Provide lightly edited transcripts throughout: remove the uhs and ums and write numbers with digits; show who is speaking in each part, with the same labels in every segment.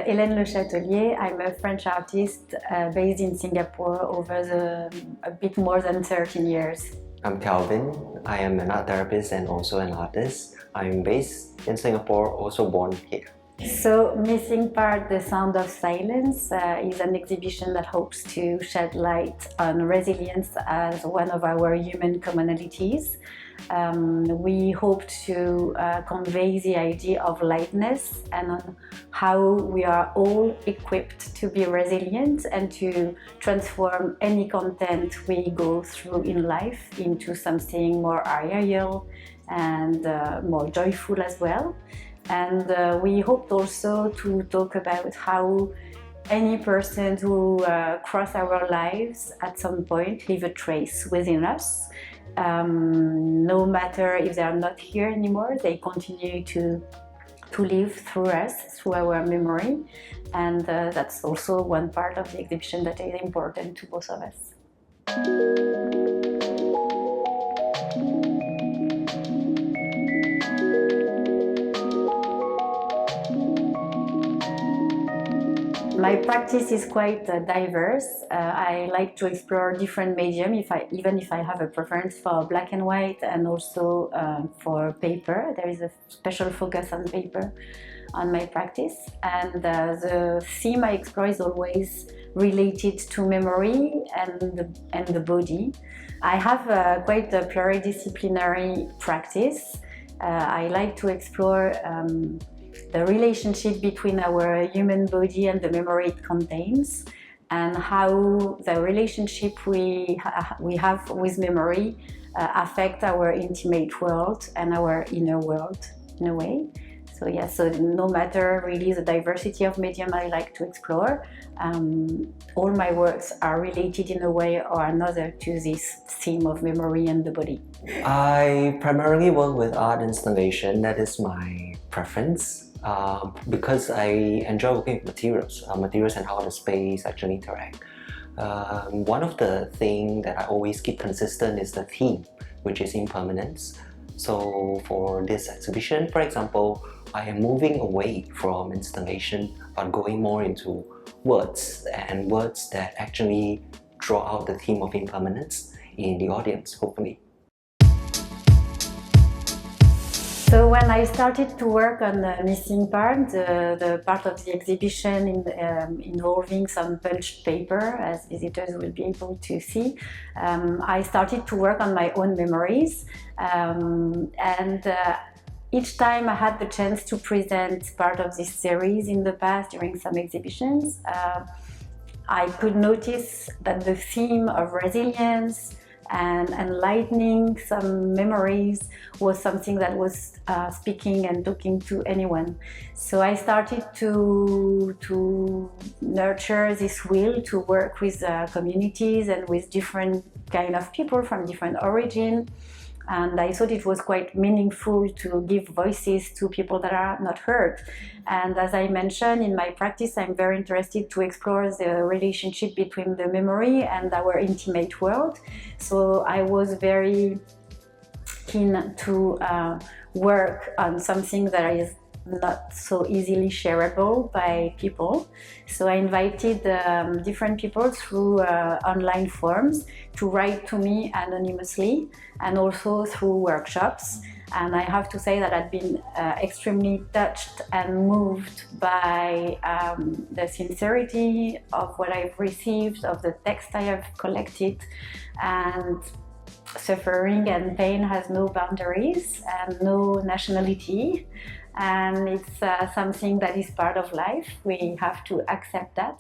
Speaker 1: Hélène Le Chatelier. I'm a French artist based in Singapore over a bit more than 13 years.
Speaker 2: I'm Calvin. I am an art therapist and also an artist. I'm based in Singapore, also born here.
Speaker 1: So, Missing Part, The Sound of Silence is an exhibition that hopes to shed light on resilience as one of our human commonalities. We hope to convey the idea of lightness and on how we are all equipped to be resilient and to transform any content we go through in life into something more real and more joyful as well. And we hoped also to talk about how any person who cross our lives at some point leave a trace within us. No matter if they are not here anymore, they continue to live through us, through our memory. And that's also one part of the exhibition that is important to both of us. My practice is quite diverse. I like to explore different mediums, even if I have a preference for black and white and also for paper. There is a special focus on paper on my practice. And the theme I explore is always related to memory and the body. I have quite a pluridisciplinary practice. I like to explore the relationship between our human body and the memory it contains, and how the relationship we have with memory affect our intimate world and our inner world in a way. So yeah, so no matter really the diversity of medium I like to explore, all my works are related in a way or another to this theme of memory and the body.
Speaker 2: I primarily work with art installation. That is my preference. Because I enjoy working with materials and how the space actually interact. One of the things that I always keep consistent is the theme, which is impermanence. So for this exhibition, for example, I am moving away from installation but going more into words, and words that actually draw out the theme of impermanence in the audience, hopefully.
Speaker 1: So when I started to work on the missing part, the part of the exhibition involving some punched paper, as visitors will be able to see, I started to work on my own memories. Each time I had the chance to present part of this series in the past during some exhibitions, I could notice that the theme of resilience and enlightening some memories was something that was speaking and talking to anyone. So I started to nurture this will to work with communities and with different kind of people from different origin. And I thought it was quite meaningful to give voices to people that are not heard. And as I mentioned, in my practice, I'm very interested to explore the relationship between the memory and our intimate world. So I was very keen to work on something that is not so easily shareable by people. So I invited different people through online forums to write to me anonymously and also through workshops. And I have to say that I've been extremely touched and moved by the sincerity of what I've received, of the text I have collected. And suffering and pain has no boundaries and no nationality. And it's something that is part of life. We have to accept that.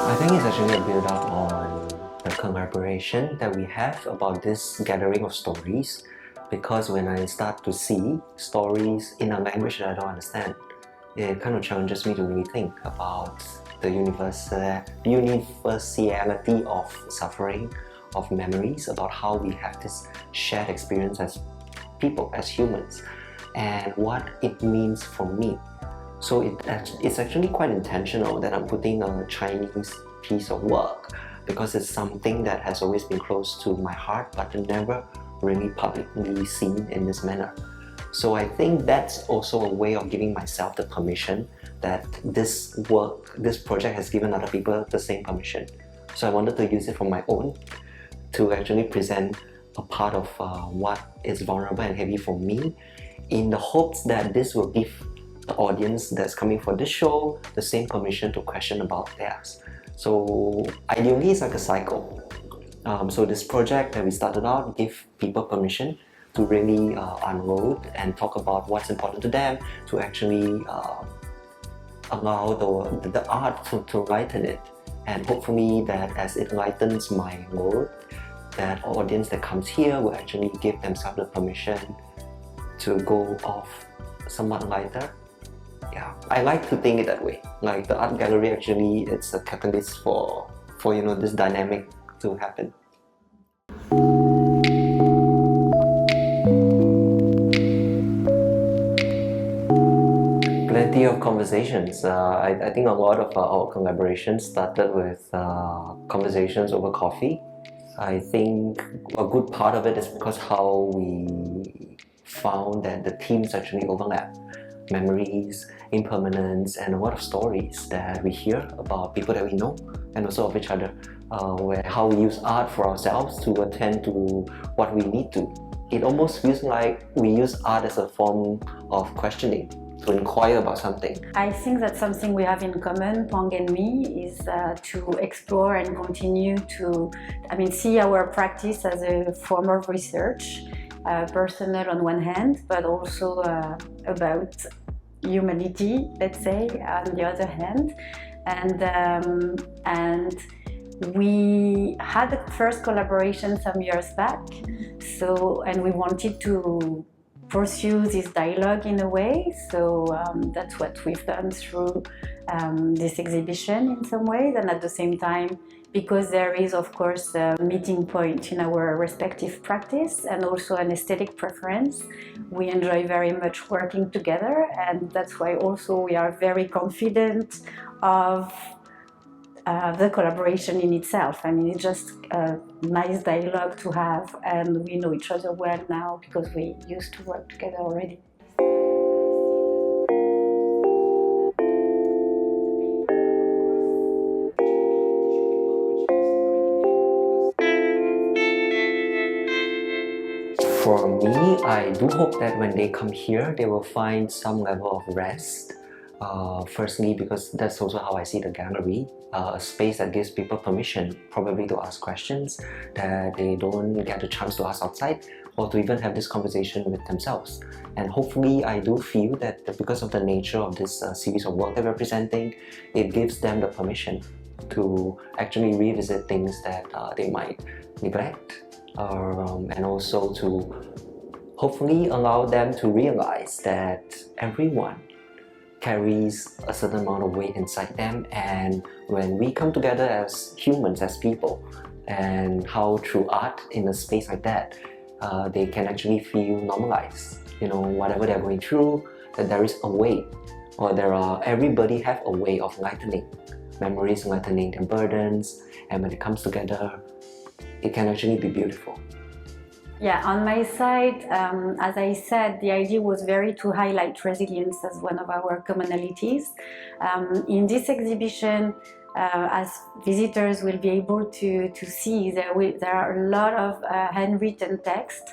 Speaker 2: I think it's actually a build-up on the collaboration that we have about this gathering of stories, because when I start to see stories in a language that I don't understand, it kind of challenges me to really think about the universality of suffering, of memories, about how we have this shared experience as people, as humans, and what it means for me. So it's actually quite intentional that I'm putting a Chinese piece of work because it's something that has always been close to my heart but never really publicly seen in this manner. So I think that's also a way of giving myself the permission that this work, this project has given other people the same permission. So I wanted to use it for my own to actually present a part of what is vulnerable and heavy for me, in the hopes that this will give the audience that's coming for this show the same permission to question about theirs. So ideally it's like a cycle. So this project that we started out give people permission to really unload and talk about what's important to them, to actually allow the art to lighten it. And hopefully that as it lightens my load, that audience that comes here will actually give themselves the permission to go off somewhat lighter. Yeah, I like to think it that way. Like the art gallery actually, it's a catalyst for this dynamic to happen. Plenty of conversations. I think a lot of our collaborations started with conversations over coffee. I think a good part of it is because how we found that the themes actually overlap. Memories, impermanence, and a lot of stories that we hear about people that we know and also of each other, where how we use art for ourselves to attend to what we need to. It almost feels like we use art as a form of questioning, to inquire about something.
Speaker 1: I think that something we have in common, Pang and me, is to explore and continue to, see our practice as a form of research, personal on one hand, but also about humanity, let's say, on the other hand. And we had a first collaboration some years back, and we wanted to pursue this dialogue in a way, so that's what we've done through this exhibition in some ways, and at the same time, because there is of course a meeting point in our respective practice and also an aesthetic preference, we enjoy very much working together, and that's why also we are very confident of the collaboration in itself. It's just a nice dialogue to have, and we know each other well now because we used to work together already.
Speaker 2: For me, I do hope that when they come here, they will find some level of rest. Firstly, because that's also how I see the gallery, a space that gives people permission probably to ask questions that they don't get the chance to ask outside, or to even have this conversation with themselves. And hopefully I do feel that because of the nature of this series of work that we're presenting, it gives them the permission to actually revisit things that they might neglect, and also to hopefully allow them to realize that everyone carries a certain amount of weight inside them, and when we come together as humans, as people, and how through art in a space like that, they can actually feel normalized. Whatever they're going through, that there is a way, or everybody have a way of lightening memories, lightening their burdens, and when it comes together, it can actually be beautiful.
Speaker 1: Yeah, on my side, as I said, the idea was very to highlight resilience as one of our commonalities. In this exhibition, as visitors will be able to see, there are a lot of handwritten text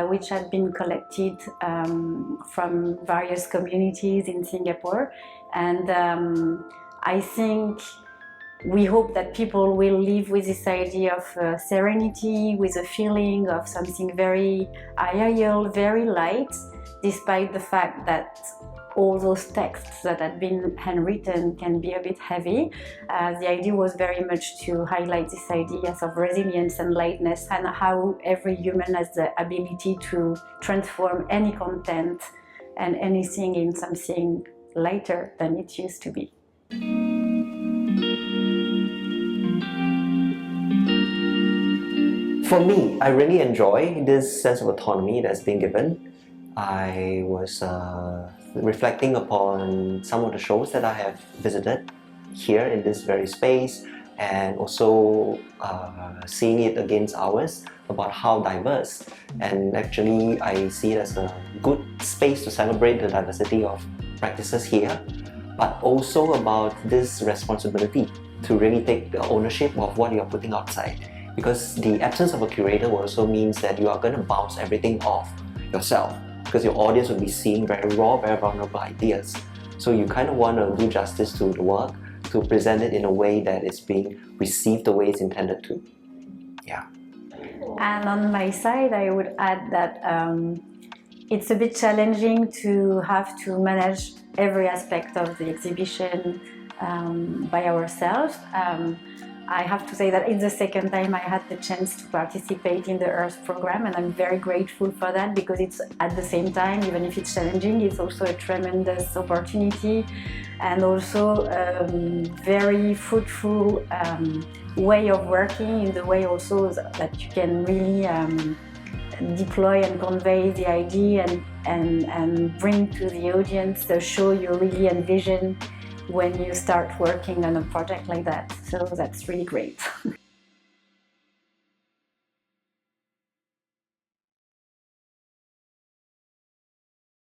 Speaker 1: which had been collected from various communities in Singapore, and I think we hope that people will live with this idea of serenity, with a feeling of something very ideal, very light, despite the fact that all those texts that had been handwritten can be a bit heavy. The idea was very much to highlight this idea of resilience and lightness, and how every human has the ability to transform any content and anything in something lighter than it used to be.
Speaker 2: For me, I really enjoy this sense of autonomy that's been given. I was reflecting upon some of the shows that I have visited here in this very space, and also seeing it against ours about how diverse. And actually I see it as a good space to celebrate the diversity of practices here, but also about this responsibility to really take the ownership of what you're putting outside. Because the absence of a curator also means that you are going to bounce everything off yourself, because your audience will be seeing very raw, very vulnerable ideas. So you kind of want to do justice to the work, to present it in a way that it's being received the way it's intended to. Yeah.
Speaker 1: And on my side, I would add that it's a bit challenging to have to manage every aspect of the exhibition by ourselves. I have to say that it's the second time I had the chance to participate in the Hearth program, and I'm very grateful for that, because it's at the same time, even if it's challenging, it's also a tremendous opportunity and also a very fruitful way of working, in the way also that you can really deploy and convey the idea and bring to the audience the show you really envision when you start working on a project like that. So that's really great.